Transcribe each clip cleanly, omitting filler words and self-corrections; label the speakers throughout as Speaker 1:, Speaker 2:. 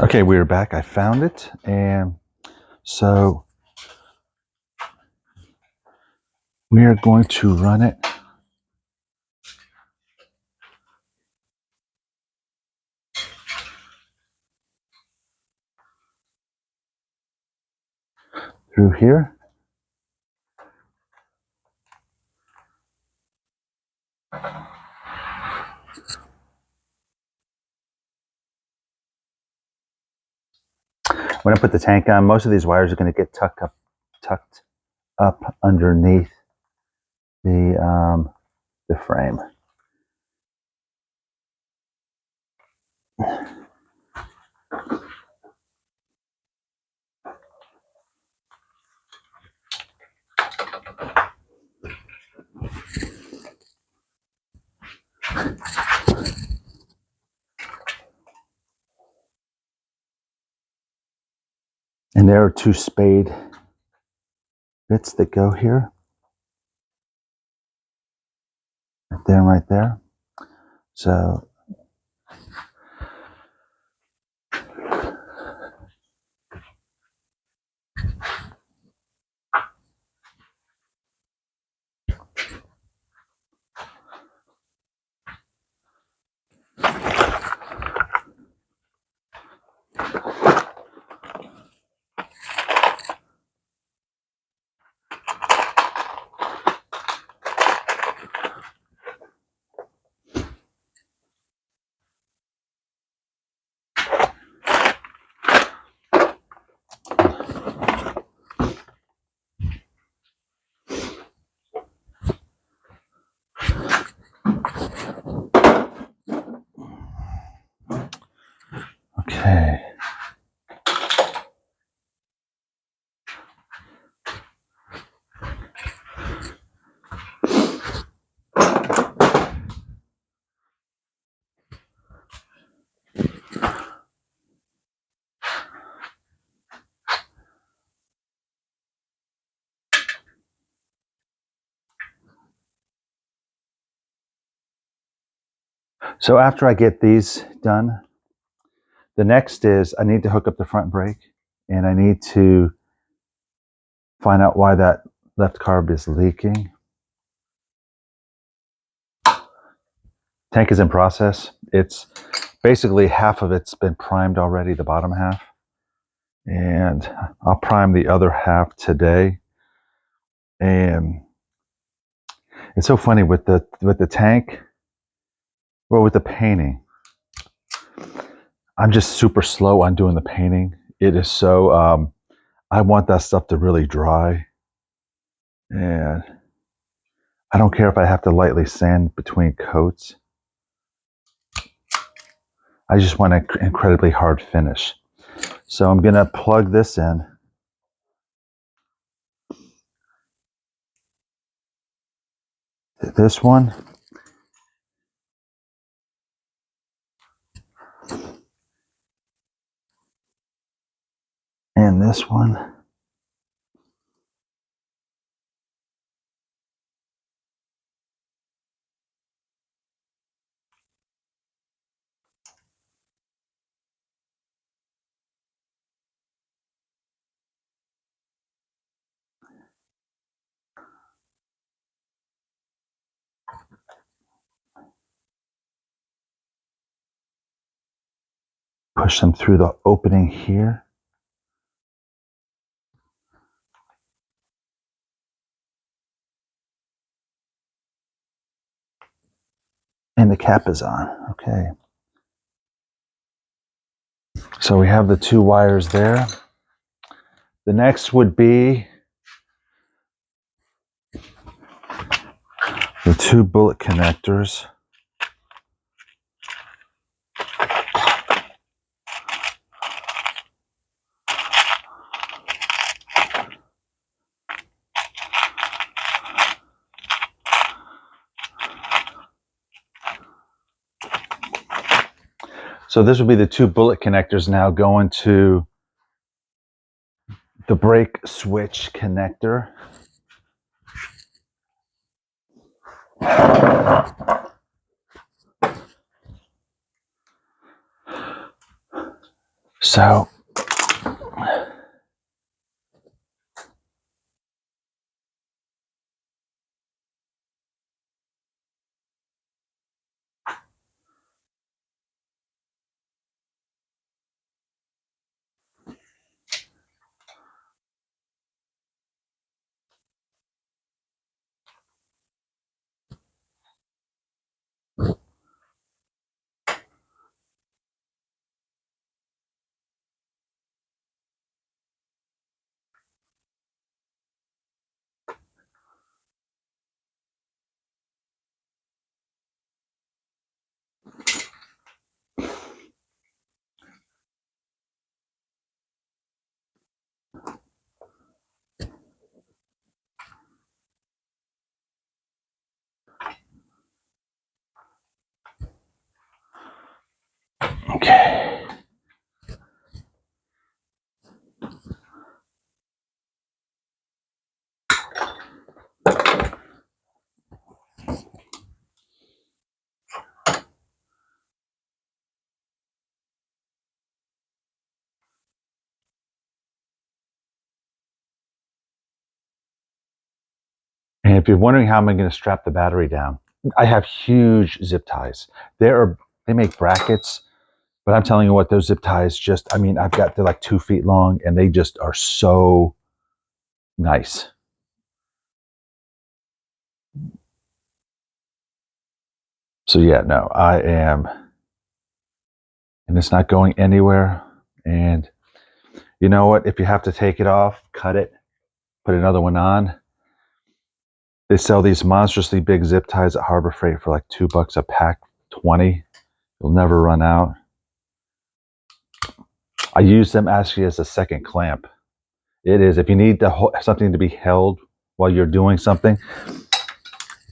Speaker 1: Okay, we're back. I found it, and so we are going to run it through here. When I put the tank on, most of these wires are going to get tucked up underneath the frame. And there are two spade bits that go here, right there and right there. So okay. So after I get these done, the next is I need to hook up the front brake, and I need to find out why that left carb is leaking. Tank is in process. It's basically half of it's been primed already, the bottom half, and I'll prime the other half today. And it's so funny with the tank, well, with the painting, I'm just super slow on doing the painting. It is so I want that stuff to really dry, and I don't care if I have to lightly sand between coats. I just want an incredibly hard finish. So I'm gonna plug this in. This one, and this one. Push them through the opening here. And the cap is on. Okay. So we have the two wires there. The next would be the two bullet connectors. So this would be the two bullet connectors now going to the brake switch connector. So okay. And if you're wondering how am I going to strap the battery down, I have huge zip ties. They make brackets, but I'm telling you what, those zip ties just, I mean, they're like 2 feet long and they just are so nice. So yeah, no, and it's not going anywhere. And you know what? If you have to take it off, cut it, put another one on. They sell these monstrously big zip ties at Harbor Freight for like $2 a pack, 20. You'll never run out. I use them actually as a second clamp. It is, if you need something to be held while you're doing something,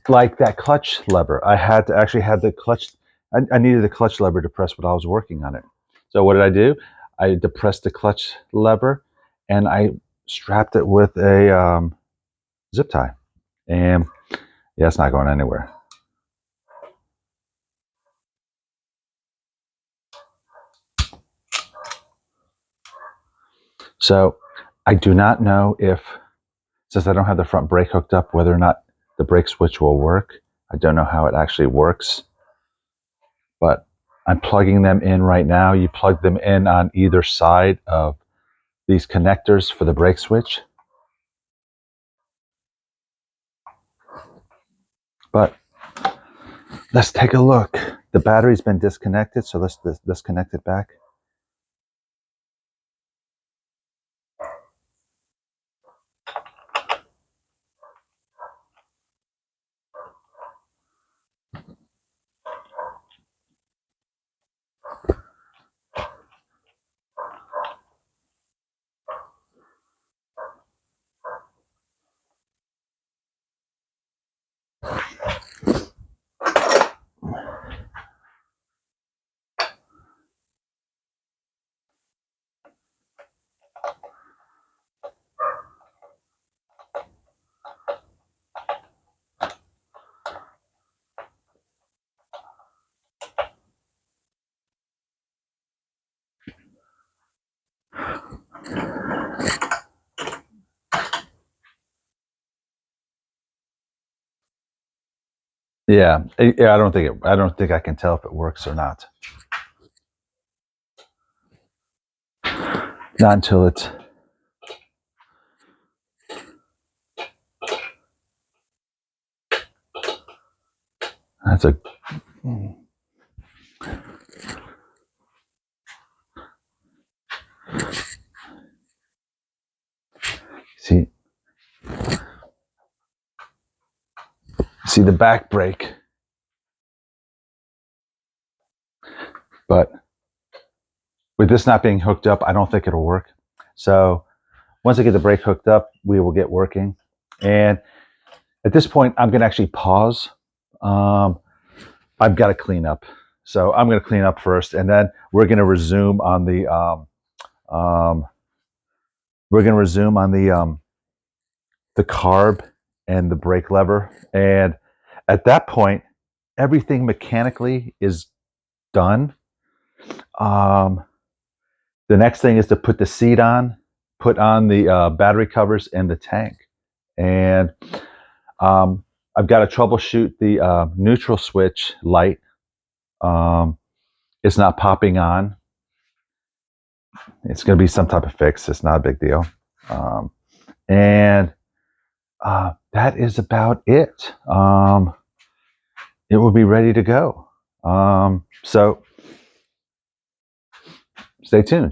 Speaker 1: like that clutch lever. I had to actually have the clutch. I needed the clutch lever to press when I was working on it. So what did I do? I depressed the clutch lever and I strapped it with a zip tie. And yeah, it's not going anywhere. So I do not know if, since I don't have the front brake hooked up, whether or not the brake switch will work. I don't know how it actually works, but I'm plugging them in right now. You plug them in on either side of these connectors for the brake switch. But let's take a look. The battery's been disconnected, so let's disconnect it back. Yeah, I don't think I can tell if it works or not. Not until it's. That's a. See the back brake, but with this not being hooked up, I don't think it'll work. So once I get the brake hooked up, we will get working. And at this point, I'm going to actually pause. I've got to clean up. So I'm going to clean up first, and then we're going to resume on the the carb and the brake lever. And at that point, everything mechanically is done. The next thing is to put the seat on, put on the battery covers in the tank. And I've got to troubleshoot the neutral switch light. It's not popping on. It's going to be some type of fix. It's not a big deal. And that is about it. It will be ready to go. So stay tuned.